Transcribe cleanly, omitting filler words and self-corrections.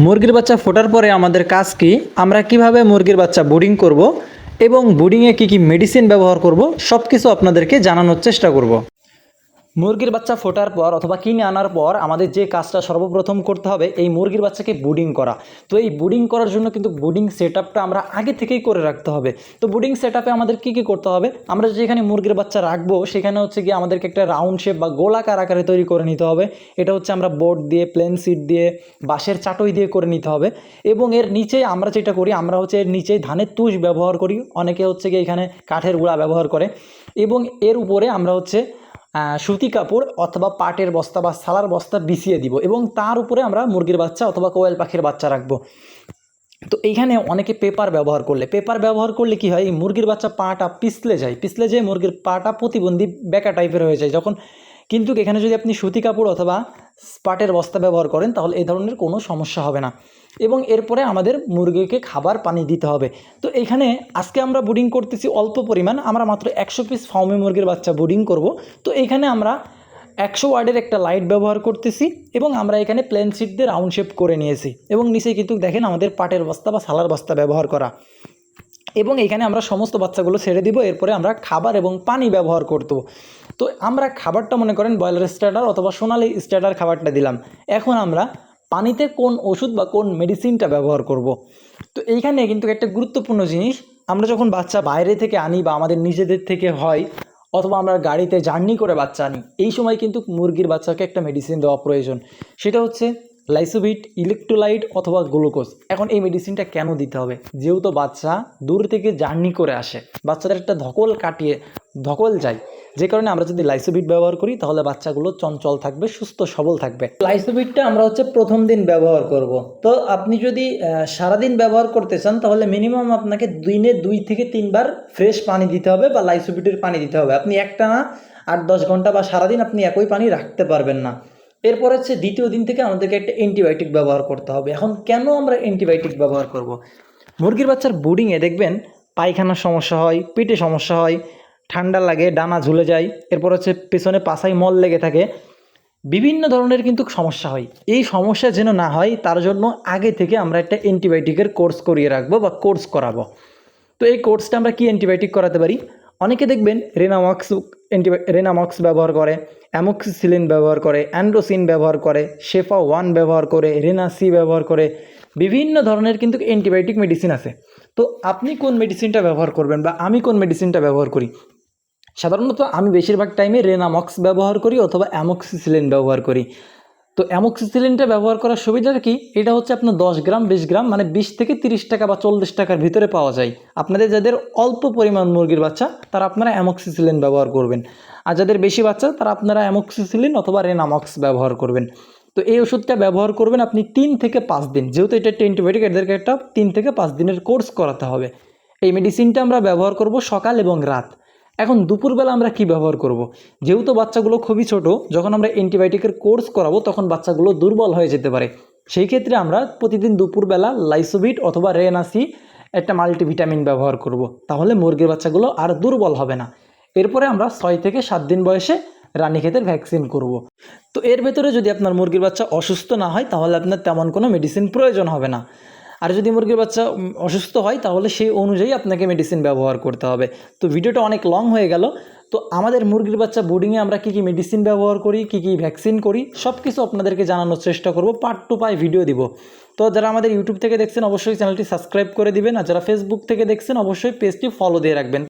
মুরগির বাচ্চা ফোটার পরে আমাদের কাজ কি, আমরা কিভাবে মুরগির বাচ্চা ব্রুডিং করব এবং ব্রুডিংয়ে কী কী মেডিসিন ব্যবহার করব সব কিছু আপনাদেরকে জানানোর চেষ্টা করব। মুরগির বাচ্চা ফোটার পর অথবা কিনে আনার পর আমাদের যে কাজটা সর্বপ্রথম করতে হবে এই মুরগির বাচ্চাকে ব্রুডিং করা। তো এই ব্রুডিং করার জন্য কিন্তু ব্রুডিং সেটআপটা আমরা আগে থেকেই করে রাখতে হবে। তো ব্রুডিং সেটআপে আমাদের কী কী করতে হবে, আমরা যেখানে মুরগির বাচ্চা রাখবো সেখানে হচ্ছে গিয়ে আমাদেরকে একটা রাউন্ড শেপ বা গোলাকার আকারে তৈরি করে নিতে হবে। এটা হচ্ছে আমরা বোর্ড দিয়ে, প্লেন সিট দিয়ে, বাঁশের চাটই দিয়ে করে নিতে হবে। এবং এর নিচে আমরা যেটা করি, আমরা হচ্ছে এর নিচে ধানের তুষ ব্যবহার করি, অনেকে হচ্ছে গিয়ে এখানে কাঠের গুঁড়া ব্যবহার করে। এবং এর উপরে আমরা হচ্ছে সুতি কাপড় অথবা পাটের বস্তা বা সালার বস্তা বিছিয়ে দিব এবং তার উপরে আমরা মুরগির বাচ্চা অথবা কোয়েল পাখির বাচ্চা রাখবো। তো এইখানে অনেকে পেপার ব্যবহার করলে কি হয়, এই মুরগির বাচ্চা পাটা পিছলে যায় মুরগির পাটা প্রতিবন্ধী বেঁকা টাইপের হয়ে যায় যখন। কিন্তু এখানে যদি আপনি সুতি কাপড় অথবা পাটের বস্তা ব্যবহার করেন তাহলে এই ধরনের কোনো সমস্যা হবে না। এবং এরপরে আমাদের মুরগিকে খাবার পানি দিতে হবে। তো এইখানে আজকে আমরা ব্রুডিং করতেছি অল্প পরিমাণ, আমরা মাত্র 100 পিস ফার্মি মুরগির বাচ্চা ব্রুডিং করব। তো এইখানে আমরা 100 ওয়াটের একটা লাইট ব্যবহার করতেছি এবং আমরা এখানে প্লেন শিট দিয়ে রাউন্ড শেপ করে নিয়েছি এবং নিচে কিন্তু দেখেন আমাদের পাটের বস্তা বা সালার বস্তা ব্যবহার করা। এবং এখানে আমরা সমস্ত বাচ্চাগুলো ছেড়ে দিব। এরপরে আমরা খাবার এবং পানি ব্যবহার করব। তো আমরা খাবারটা মনে করেন ব্রয়লার স্টার্টার অথবা সোনালি স্টার্টার খাবারটা দিলাম। এখন আমরা পানিতে কোন ওষুধ বা কোন মেডিসিনটা ব্যবহার করব। তো এইখানে কিন্তু একটা গুরুত্বপূর্ণ জিনিস, আমরা যখন বাচ্চা বাইরে থেকে আনি বা আমাদের নিজেদের থেকে হয় অথবা আমরা গাড়িতে জার্নি করে বাচ্চা আনি, এই সময় কিন্তু মুরগির বাচ্চাকে একটা মেডিসিন দেওয়া প্রয়োজন। সেটা হচ্ছে লাইসোভিট, ইলেকট্রোলাইট অথবা গ্লুকোজ। এখন এই মেডিসিনটা কেন দিতে হবে, যেহেতু বাচ্চা দূর থেকে জার্নি করে আসে, বাচ্চাদের একটা ধকল যায়, যে কারণে আমরা যদি লাইসোভিট ব্যবহার করি তাহলে বাচ্চাগুলো চঞ্চল থাকবে, সুস্থ সবল থাকবে। লাইসোভিটটা আমরা হচ্ছে প্রথম দিন ব্যবহার করব। তো আপনি যদি সারাদিন ব্যবহার করতে চান তাহলে মিনিমাম আপনাকে দিনে 2 থেকে 3 বার ফ্রেশ পানি দিতে হবে বা লাইসোভিটের পানি দিতে হবে। আপনি একটানা 8-10 ঘন্টা বা সারাদিন আপনি একই পানি রাখতে পারবেন না। এরপর হচ্ছে দ্বিতীয় দিন থেকে আমাদেরকে একটা অ্যান্টিবায়োটিক ব্যবহার করতে হবে। এখন কেন আমরা অ্যান্টিবায়োটিক ব্যবহার করব? মুরগির বাচ্চার ব্রুডিংয়ে দেখবেন পায়খানার সমস্যা হয়, পেটে সমস্যা হয়, ঠান্ডা লাগে, ডানা ঝুলে যায়, এরপর হচ্ছে পেছনে পাছায় মল লেগে থাকে, বিভিন্ন ধরনের কিন্তু সমস্যা হয়। এই সমস্যা যেন না হয় তার জন্য আগে থেকে আমরা একটা অ্যান্টিবায়োটিকের কোর্স করিয়ে রাখবো বা কোর্স করাবো। তো এই কোর্সটা আমরা কি অ্যান্টিবায়োটিক করাতে পারি, অনেকে দেখবেন রেনামক্স ব্যবহার করে, অ্যামোক্সিসিলিন ব্যবহার করে, অ্যান্ড্রোসিন ব্যবহার করে, শেফা 1 ব্যবহার করে, রেনাসি ব্যবহার করে, বিভিন্ন ধরনের কিন্তু অ্যান্টিবায়োটিক মেডিসিন আছে। তো আপনি কোন মেডিসিনটা ব্যবহার করবেন বা আমি কোন মেডিসিনটা ব্যবহার করি? সাধারণত আমি বেশিরভাগ টাইমে রেনামক্স ব্যবহার করি অথবা অ্যামোক্সিসিলিন ব্যবহার করি। তো অ্যামোক্সিসিলিনটা ব্যবহার করার সুবিধাটা কি, এটা হচ্ছে আপনার 10 গ্রাম 20 গ্রাম মানে 20 থেকে 30 টাকা বা 40 টাকার ভিতরে পাওয়া যায়। আপনাদের যাদের অল্প পরিমাণ মুরগির বাচ্চা তারা আপনারা অ্যামোক্সিসিলিন ব্যবহার করবেন, আর যাদের বেশি বাচ্চা তারা আপনারা অ্যামোক্সিসিলিন অথবা রেনামক্স ব্যবহার করবেন। তো এই ওষুধটা ব্যবহার করবেন আপনি 3 থেকে 5 দিন, যেহেতু এটা একটা অ্যান্টিবায়োটিক, এদেরকে একটা 3 থেকে 5 দিনের কোর্স করাতে হবে। এই মেডিসিনটা আমরা ব্যবহার করব সকাল এবং রাত। এখন দুপুরবেলা আমরা কি ব্যবহার করব? যেহেতু বাচ্চাগুলো খুবই ছোট, যখন আমরা অ্যান্টিবায়োটিকের কোর্স করাবো তখন বাচ্চাগুলো দুর্বল হয়ে যেতে পারে। সেই ক্ষেত্রে আমরা প্রতিদিন দুপুরবেলা লাইসোভিট অথবা রেনাসি একটা মাল্টিভিটামিন ব্যবহার করব। তাহলে মুরগির বাচ্চাগুলো আর দুর্বল হবে না। এরপরে আমরা 6 থেকে 7 দিন বয়সে রানীক্ষেতের ভ্যাকসিন করব। তো এর ভেতরে যদি আপনার মুরগির বাচ্চা অসুস্থ না হয় তাহলে আপনার তেমন কোনো মেডিসিন প্রয়োজন হবে না। আর যদি মুরগির বাচ্চা অসুস্থ হয় তাহলে সেই অনুযায়ী আপনাকে মেডিসিন ব্যবহার করতে হবে। তো ভিডিওটা অনেক লং হয়ে গেল। তো আমাদের মুরগির বাচ্চা ব্রুডিংয়ে আমরা কী কী মেডিসিন ব্যবহার করি, কী কী ভ্যাকসিন করি, সব কিছু আপনাদেরকে জানানোর চেষ্টা করব, পার্ট টু পার্ট ভিডিও দিব। তো যারা আমাদের ইউটিউব থেকে দেখছেন অবশ্যই চ্যানেলটি সাবস্ক্রাইব করে দিবেন, আর যারা ফেসবুক থেকে দেখছেন অবশ্যই পেজটি ফলো দিয়ে রাখবেন।